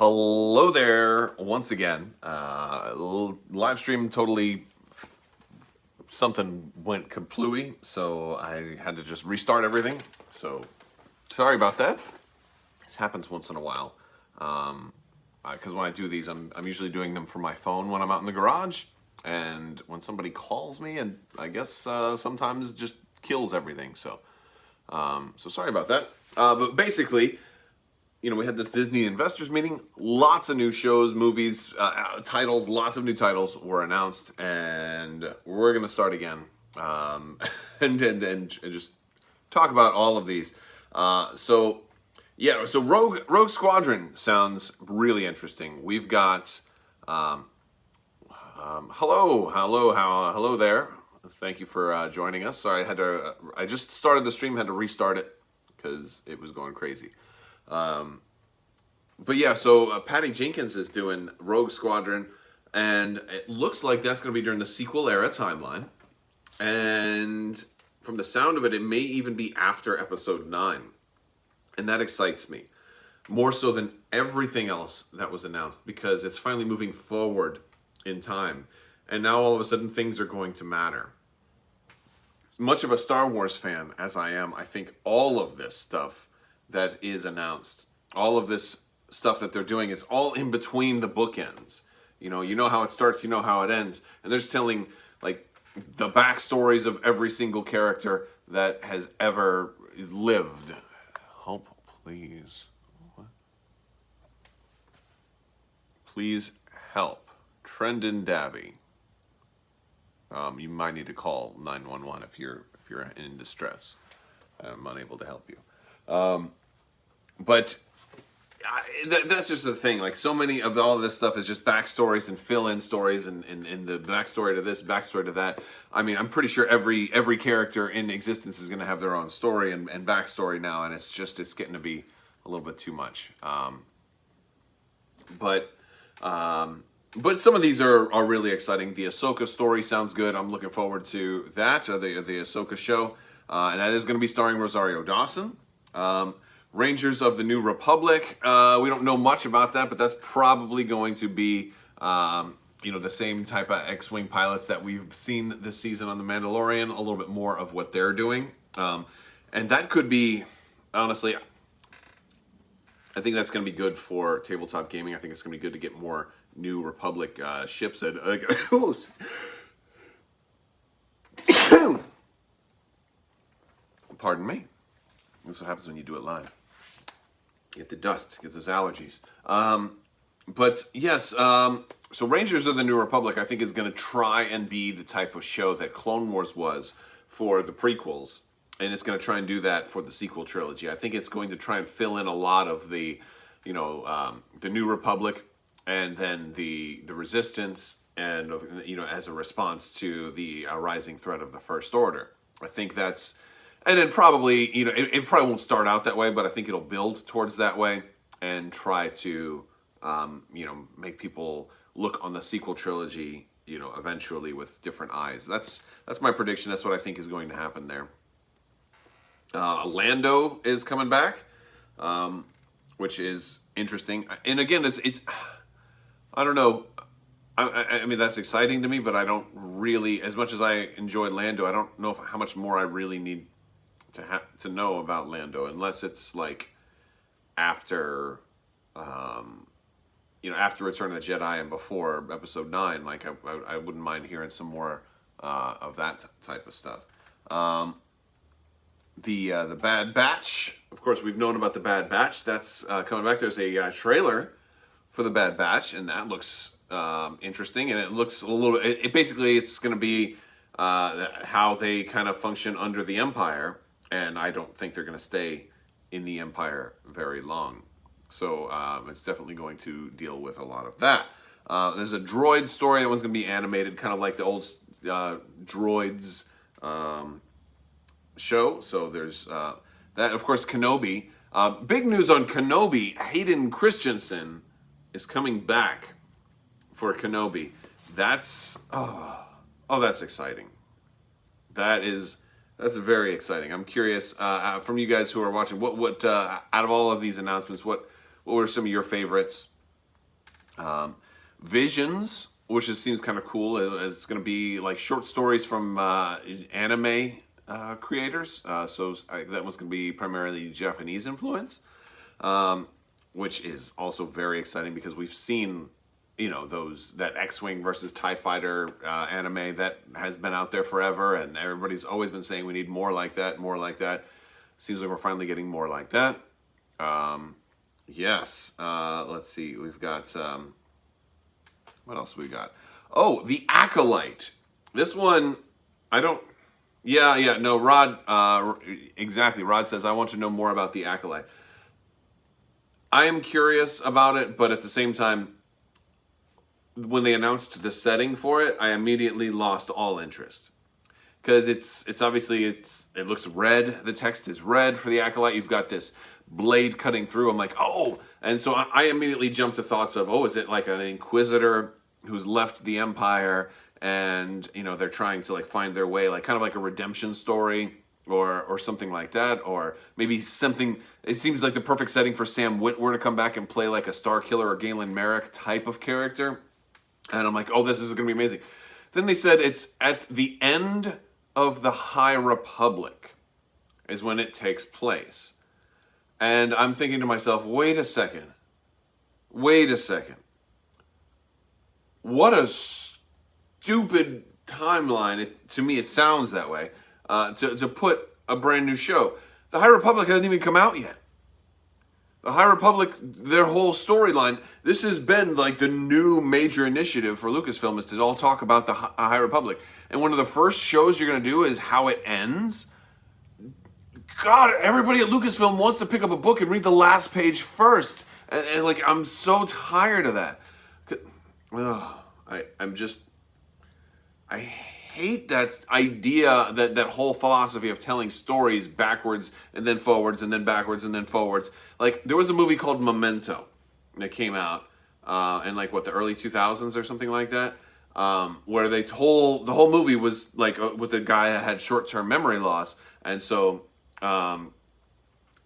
Hello there once again. Live stream totally something went kaplooey, so I had to just restart everything. So sorry about that. This happens once in a while. Because when I do these, I'm usually doing them from my phone when I'm out in the garage, and when somebody calls me, and I guess sometimes it just kills everything. So sorry about that. But basically, we had this Disney investors meeting. Lots of new shows, movies, titles. Lots of new titles were announced, and we're gonna start again and just talk about all of these. So Rogue Squadron sounds really interesting. We've got hello there. Thank you for joining us. Sorry, I just started the stream, had to restart it because it was going crazy. But yeah, so Patty Jenkins is doing Rogue Squadron, and it looks like that's going to be during the sequel era timeline. And from the sound of it, it may even be after Episode 9. And that excites me more so than everything else that was announced, because it's finally moving forward in time. And now all of a sudden things are going to matter. As much of a Star Wars fan as I am, I think all of this stuff that is announced, all of this stuff that they're doing is all in between the bookends. You know how it starts, you know how it ends. And they're just telling like the backstories of every single character that has ever lived. Help, please. What? Please help. Trendon Davy. You might need to call 911 if you're in distress. I'm unable to help you. But that's just the thing. Like, so many of all of this stuff is just backstories and fill-in stories and the backstory to this, backstory to that. I mean, I'm pretty sure every character in existence is going to have their own story and backstory now, and it's getting to be a little bit too much. But some of these are really exciting. The Ahsoka story sounds good. I'm looking forward to that, the Ahsoka show. And that is going to be starring Rosario Dawson. Rangers of the New Republic. We don't know much about that, but that's probably going to be, the same type of X-Wing pilots that we've seen this season on The Mandalorian, a little bit more of what they're doing. And that could be, honestly, I think that's going to be good for tabletop gaming. I think it's going to be good to get more New Republic ships. Pardon me. That's what happens when you do it live. Get the dust, get those allergies. But yes, so Rangers of the New Republic, I think, is going to try and be the type of show that Clone Wars was for the prequels, and it's going to try and do that for the sequel trilogy. I think it's going to try and fill in a lot of the, the New Republic, and then the Resistance, and as a response to the rising threat of the First Order. I think that's. And then probably, it probably won't start out that way, but I think it'll build towards that way and try to, make people look on the sequel trilogy, eventually with different eyes. That's my prediction. That's what I think is going to happen there. Lando is coming back, which is interesting. And again, it's I don't know. I mean, that's exciting to me, but I don't really, as much as I enjoyed Lando, I don't know how much more I really need to know about Lando, unless it's like after after Return of the Jedi and before Episode 9. Like, I wouldn't mind hearing some more of that type of stuff. The Bad Batch, of course, we've known about the Bad Batch. That's coming back. There's a trailer for the Bad Batch, and that looks interesting, and it looks a little. Basically it's going to be how they kind of function under the Empire. And I don't think they're going to stay in the Empire very long. So it's definitely going to deal with a lot of that. There's a droid story. That one's going to be animated, kind of like the old Droids show. So there's that. Of course, Kenobi. Big news on Kenobi. Hayden Christensen is coming back for Kenobi. That's exciting. That's very exciting. I'm curious from you guys who are watching. What out of all of these announcements, what were some of your favorites? Visions, which seems kind of cool. It's going to be like short stories from anime creators. So that one's going to be primarily Japanese influence, which is also very exciting because we've seen, that X-Wing versus TIE Fighter anime that has been out there forever, and everybody's always been saying we need more like that, more like that. Seems like we're finally getting more like that. Yes. Let's see. We've got... what else we got? Oh, the Acolyte. This one, I don't... Yeah, no, Rod... exactly. Rod says, I want to know more about the Acolyte. I am curious about it, but at the same time, when they announced the setting for it, I immediately lost all interest. Because it's obviously, it looks red. The text is red for the Acolyte. You've got this blade cutting through. I'm like, oh. And so I immediately jumped to thoughts of, oh, is it like an Inquisitor who's left the Empire and, they're trying to like find their way, like kind of like a redemption story or something like that. Or maybe something, it seems like the perfect setting for Sam Witwer to come back and play like a Star Killer or Galen Merrick type of character. And I'm like, oh, this is going to be amazing. Then they said it's at the end of the High Republic is when it takes place. And I'm thinking to myself, wait a second. What a stupid timeline. To me, it sounds that way. To put a brand new show. The High Republic hasn't even come out yet. The High Republic, their whole storyline, this has been like the new major initiative for Lucasfilm is to all talk about the High Republic. And one of the first shows you're going to do is how it ends. God, everybody at Lucasfilm wants to pick up a book and read the last page first. And like, I'm so tired of that. I hate that idea, that whole philosophy of telling stories backwards and then forwards and then backwards and then forwards. Like, there was a movie called Memento that came out in like, the early 2000s or something like that, where the whole movie was like with a guy that had short-term memory loss. And so, and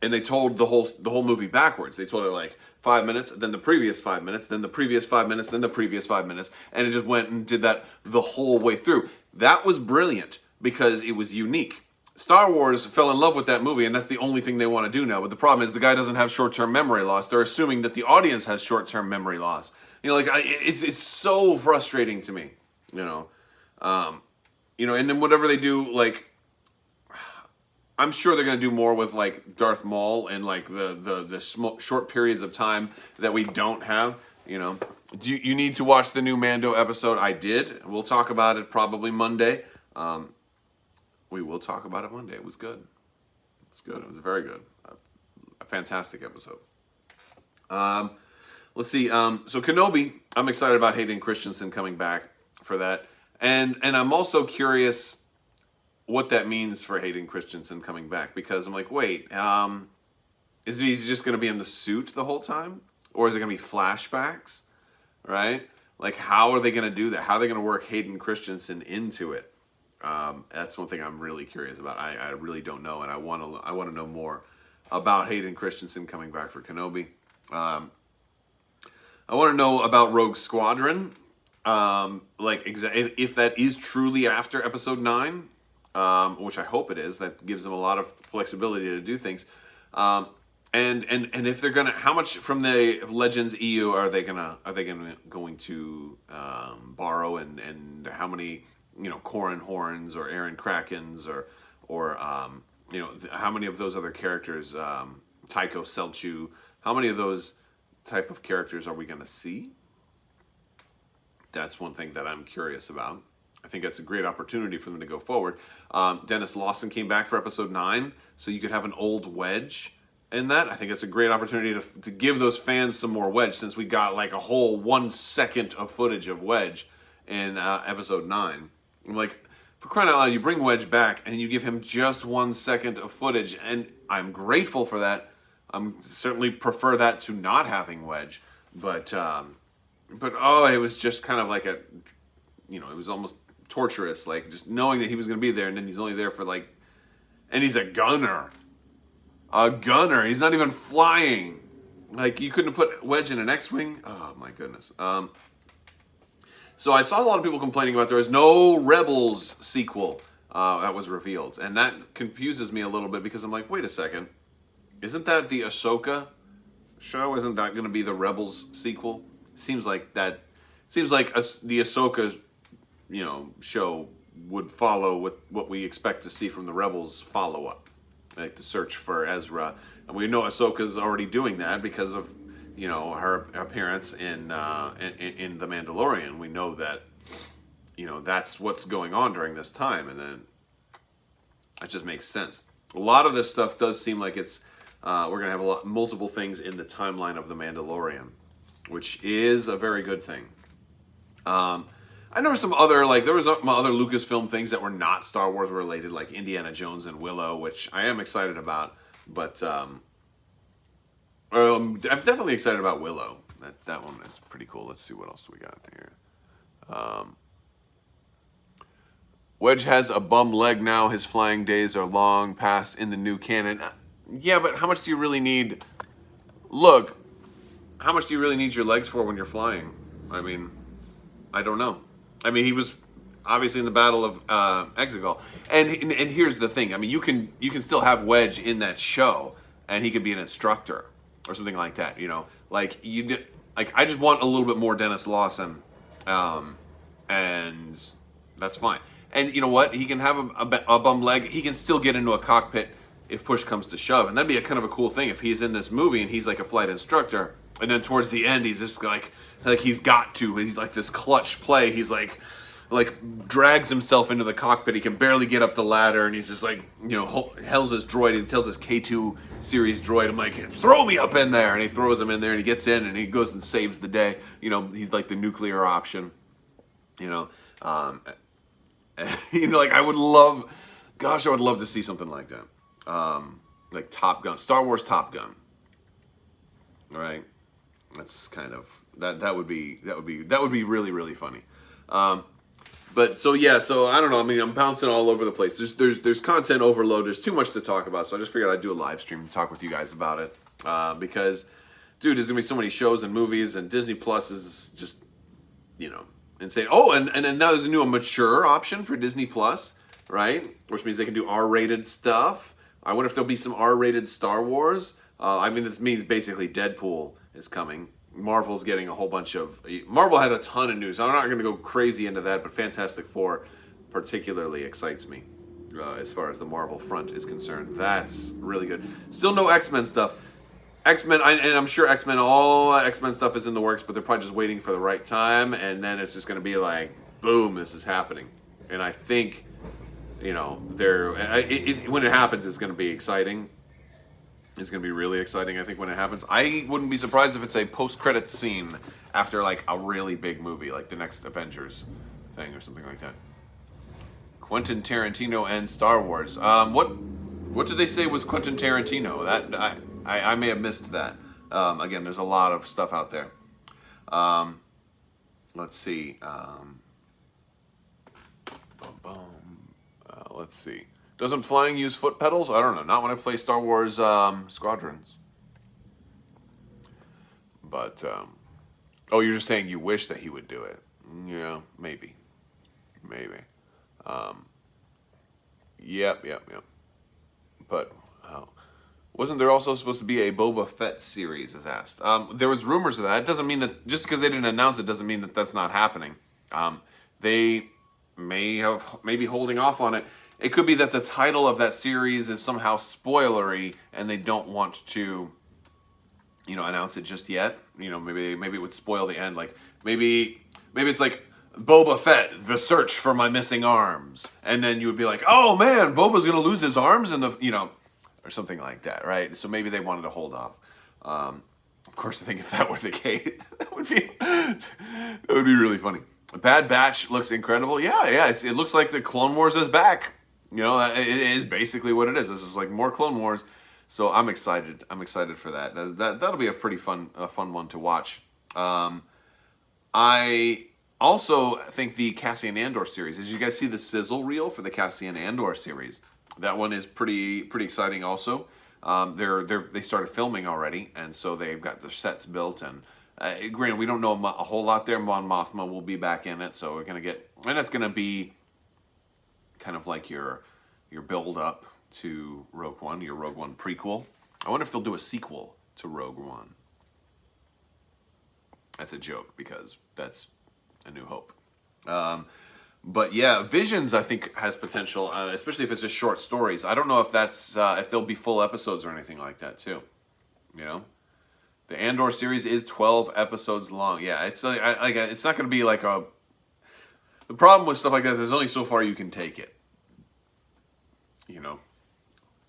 they told the whole movie backwards. They told it like 5 minutes, then the previous 5 minutes, then the previous 5 minutes, then the previous 5 minutes, and it just went and did that the whole way through. That was brilliant because it was unique. Star Wars fell in love with that movie, and that's the only thing they want to do now. But the problem is the guy doesn't have short-term memory loss. They're assuming that the audience has short-term memory loss. It's so frustrating to me, and then whatever they do, like, I'm sure they're going to do more with like Darth Maul and like the short periods of time that we don't have. Do you need to watch the new Mando episode? I did. We'll talk about it probably Monday. We will talk about it Monday. It was good. It's good. It was very good. A fantastic episode. Let's see. So Kenobi, I'm excited about Hayden Christensen coming back for that, and I'm also curious what that means for Hayden Christensen coming back, because I'm like, wait, is he just going to be in the suit the whole time, or is it going to be flashbacks, right? Like, how are they going to do that? How are they going to work Hayden Christensen into it? That's one thing I'm really curious about. I really don't know, and I want to know more about Hayden Christensen coming back for Kenobi. I want to know about Rogue Squadron, if that is truly after Episode 9. Which I hope it is. That gives them a lot of flexibility to do things. And if they're gonna, how much from the Legends EU are they going to borrow, and how many Corran Horns or Aaron Krakens or how many of those other characters, Tycho Selchu, how many of those type of characters are we going to see? That's one thing that I'm curious about. I think that's a great opportunity for them to go forward. Dennis Lawson came back for Episode 9, so you could have an old Wedge in that. I think it's a great opportunity to give those fans some more Wedge, since we got like a whole 1 second of footage of Wedge in Episode 9. I'm like, for crying out loud, you bring Wedge back and you give him just 1 second of footage, and I'm grateful for that. I'm certainly prefer that to not having Wedge, but it was just kind of like it was almost torturous, like just knowing that he was going to be there, and then he's only there for and he's a gunner. He's not even flying. Like, you couldn't have put Wedge in an X-Wing? Oh, my goodness. So I saw a lot of people complaining about there is no Rebels sequel that was revealed. And that confuses me a little bit because I'm like, wait a second. Isn't that the Ahsoka show? Isn't that going to be the Rebels sequel? Seems like the Ahsoka, show would follow with what we expect to see from the Rebels follow-up. Like the search for Ezra. And we know Ahsoka's already doing that because of, her appearance in The Mandalorian. We know that, that's what's going on during this time. And then that just makes sense. A lot of this stuff does seem like it's, we're going to have multiple things in the timeline of The Mandalorian, which is a very good thing. I know some other, there was some other Lucasfilm things that were not Star Wars related, like Indiana Jones and Willow, which I am excited about. But I'm definitely excited about Willow. That one is pretty cool. Let's see what else we got here. Wedge has a bum leg now. His flying days are long past in the new canon. Yeah, but how much do you really need? Look, how much do you really need your legs for when you're flying? I mean, I don't know. I mean, he was obviously in the Battle of Exegol, and here's the thing. I mean, you can still have Wedge in that show, and he could be an instructor or something like that. I just want a little bit more Dennis Lawson, and that's fine. And you know what? He can have a bum leg. He can still get into a cockpit if push comes to shove, and that'd be a kind of a cool thing if he's in this movie and he's like a flight instructor, and then towards the end he's just like he's got to. He's like this clutch play. He's like drags himself into the cockpit. He can barely get up the ladder, and he's just tells his droid, he tells his K2 series droid, I'm like, throw me up in there, and he throws him in there, and he gets in, and he goes and saves the day. He's like the nuclear option. I would love to see something like that. Like Top Gun, Star Wars Top Gun. All right, that's kind of that would be really, really funny. But so I don't know. I mean, I'm bouncing all over the place. There's content overload. There's too much to talk about. So I just figured I'd do a live stream and talk with you guys about it. Because, dude, there's gonna be so many shows and movies, and Disney Plus is just, insane. Oh, and now there's a mature option for Disney Plus, right? Which means they can do R-rated stuff. I wonder if there'll be some R-rated Star Wars. This means basically Deadpool is coming. Marvel's getting a whole bunch of... Marvel had a ton of news. I'm not going to go crazy into that, but Fantastic Four particularly excites me as far as the Marvel front is concerned. That's really good. Still no X-Men stuff. X-Men, and I'm sure all X-Men stuff is in the works, but they're probably just waiting for the right time, and then it's just going to be like, boom, this is happening. And I think, when it happens, it's going to be exciting. It's going to be really exciting, I think, when it happens. I wouldn't be surprised if it's a post-credits scene after, a really big movie, like the next Avengers thing or something like that. Quentin Tarantino and Star Wars. What did they say was Quentin Tarantino? That I may have missed that. Again, there's a lot of stuff out there. Let's see. Let's see. Doesn't flying use foot pedals? I don't know. Not when I play Star Wars Squadrons. But, you're just saying you wish that he would do it. Yeah, maybe. Yep. But, wasn't there also supposed to be a Boba Fett series, as asked? There was rumors of that. It doesn't mean that, just because they didn't announce it, doesn't mean that that's not happening. They may be holding off on it. It could be that the title of that series is somehow spoilery, and they don't want to, announce it just yet. Maybe it would spoil the end. Like maybe it's like Boba Fett, the search for my missing arms, and then you would be like, oh man, Boba's gonna lose his arms in the or something like that, right? So maybe they wanted to hold off. Of course, I think if that were the case, that would be really funny. Bad Batch looks incredible. Yeah. It looks like the Clone Wars is back. It is basically what it is. This is like more Clone Wars. So I'm excited. I'm excited for that. That'll be a pretty fun one to watch. I also think the Cassian Andor series. Did you guys see the sizzle reel for the Cassian Andor series? That one is pretty exciting also. They started filming already, and so they've got their sets built. And granted, we don't know a whole lot there. Mon Mothma will be back in it, so we're gonna get, and it's gonna be kind of like your build up to Rogue One, your Rogue One prequel. I wonder if they'll do a sequel to Rogue One. That's a joke because that's A New Hope. But yeah, Visions I think has potential, especially if it's just short stories. I don't know if that's if there'll be full episodes or anything like that too. You know, the Andor series is 12 episodes long. Yeah, it's like it's not going to be like a. The problem with stuff like that is there's only so far you can take it. You know.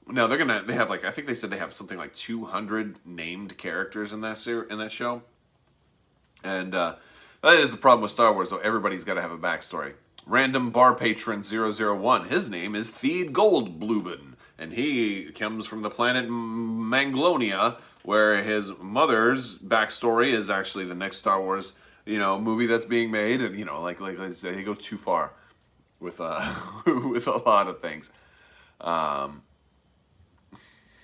Now they have like, I think they said they have something like 200 named characters in that show. And that is the problem with Star Wars, though. Everybody's got to have a backstory. Random bar patron 001. His name is Theed Goldbluben, and he comes from the planet Manglonia, where his mother's backstory is actually the next Star Wars, movie that's being made. And like they go too far with with a lot of things.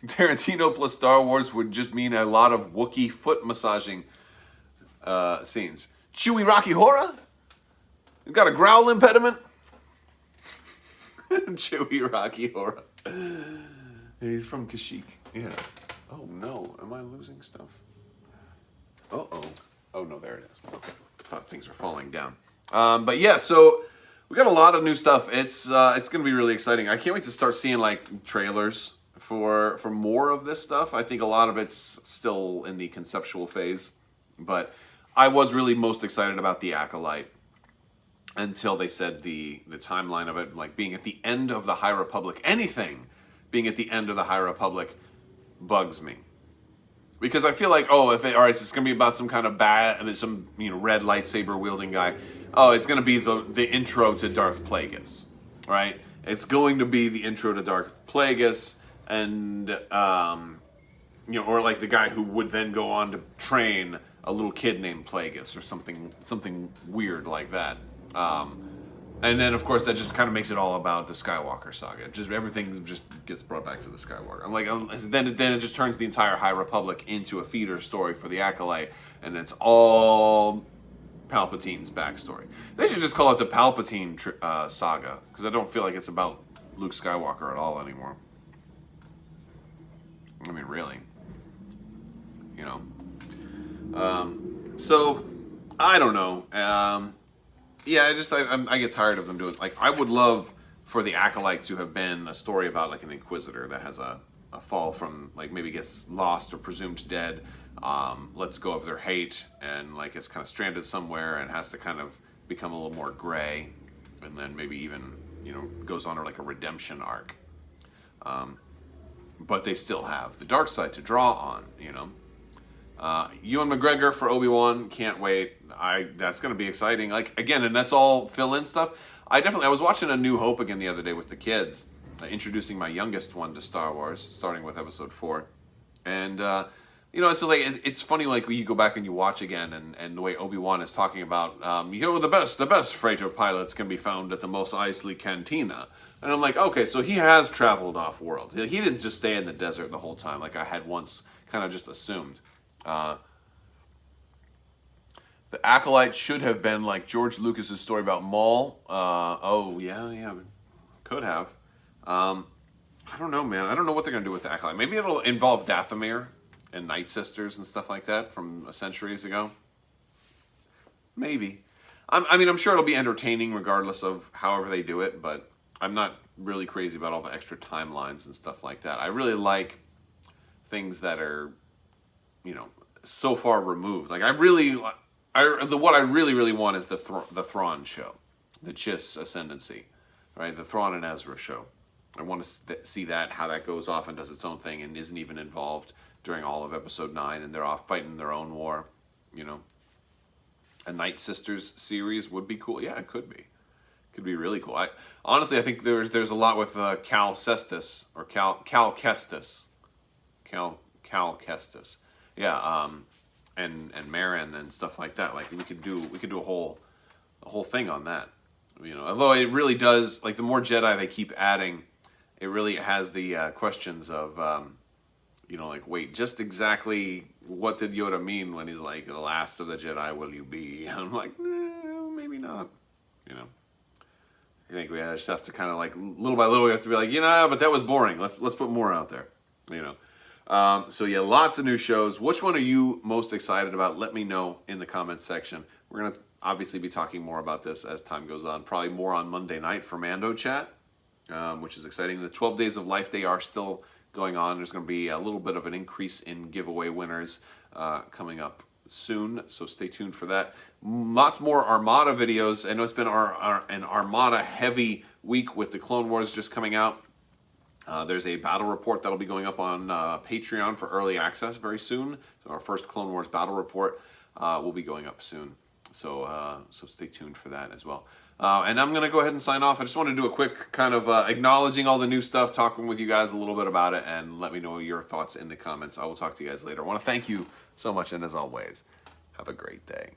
Tarantino plus Star Wars would just mean a lot of Wookiee foot massaging scenes. Chewy Rocky Horror? You got a growl impediment? Chewy Rocky Horror. He's from Kashyyyk. Yeah. Oh no, am I losing stuff? Uh-oh. Oh no, there it is. Okay. I thought things were falling down. But yeah, so we got a lot of new stuff. It's gonna be really exciting. I can't wait to start seeing like trailers for more of this stuff. I think a lot of it's still in the conceptual phase, but I was really most excited about the Acolyte until they said the timeline of it, like being at the end of the High Republic. Anything being at the end of the High Republic bugs me, because I feel like, all right, so it's gonna be about some kind of some red lightsaber wielding guy. Oh, it's gonna be the intro to Darth Plagueis, right? It's going to be the intro to Darth Plagueis. And, or like the guy who would then go on to train a little kid named Plagueis or something weird like that. And then, of course, that just kind of makes it all about the Skywalker saga. Just everything just gets brought back to the Skywalker. I'm like, then it just turns the entire High Republic into a feeder story for the Acolyte, and it's all Palpatine's backstory. They should just call it the Palpatine saga, because I don't feel like it's about Luke Skywalker at all anymore. I mean, really, so I don't know. Yeah, I get tired of them doing. Like, I would love for the Acolyte to have been a story about like an Inquisitor that has a fall from, like, maybe gets lost or presumed dead, lets go of their hate, and like it's kind of stranded somewhere and has to kind of become a little more gray, and then maybe even goes on to like a redemption arc. But they still have the dark side to draw on, Ewan McGregor for Obi-Wan, can't wait. That's going to be exciting. Like, again, and that's all fill-in stuff. I was watching A New Hope again the other day with the kids, introducing my youngest one to Star Wars, starting with Episode 4. And, so like, it's funny, like, when you go back and you watch again, and the way Obi-Wan is talking about, the best freighter pilots can be found at the Mos Eisley Cantina. And I'm like, okay, so he has traveled off-world. He didn't just stay in the desert the whole time, like I had once kind of just assumed. The Acolyte should have been like George Lucas's story about Maul. Yeah, could have. I don't know, man. I don't know what they're going to do with the Acolyte. Maybe it'll involve Dathomir and Night Sisters and stuff like that from centuries ago. Maybe. I'm sure it'll be entertaining regardless of however they do it, but I'm not really crazy about all the extra timelines and stuff like that. I really like things that are, so far removed. Like, what I really want is the Thrawn show, the Chiss Ascendancy, right? The Thrawn and Ezra show. I want to see that, how that goes off and does its own thing and isn't even involved during all of Episode 9, and they're off fighting their own war, A Night Sisters series would be cool. Yeah, it could be. Could be really cool. Honestly, I think there's a lot with Cal Kestis or Cal Kestis. Cal Kestis. Yeah, and Marin and stuff like that. Like, we could do a whole thing on that. Although it really does, like, the more Jedi they keep adding, it really has the questions of you know, like, wait, just exactly what did Yoda mean when he's like, the last of the Jedi will you be? And I'm like, maybe not, you know. I think we just have to kind of like, little by little, we have to be like, you know, but that was boring. Let's put more out there, you know. So yeah, lots of new shows. Which one are you most excited about? Let me know in the comments section. We're going to obviously be talking more about this as time goes on. Probably more on Monday night for Mando chat, which is exciting. The 12 Days of Life, they are still going on. There's going to be a little bit of an increase in giveaway winners coming up soon, so stay tuned for that. Lots more Armada videos. I know it's been an Armada heavy week with the Clone Wars just coming out. There's a battle report that'll be going up on Patreon for early access very soon. So our first Clone Wars battle report will be going up soon. So stay tuned for that as well. And I'm going to go ahead and sign off. I just want to do a quick kind of acknowledging all the new stuff, talking with you guys a little bit about it, and let me know your thoughts in the comments. I will talk to you guys later. I want to thank you so much, and as always, have a great day.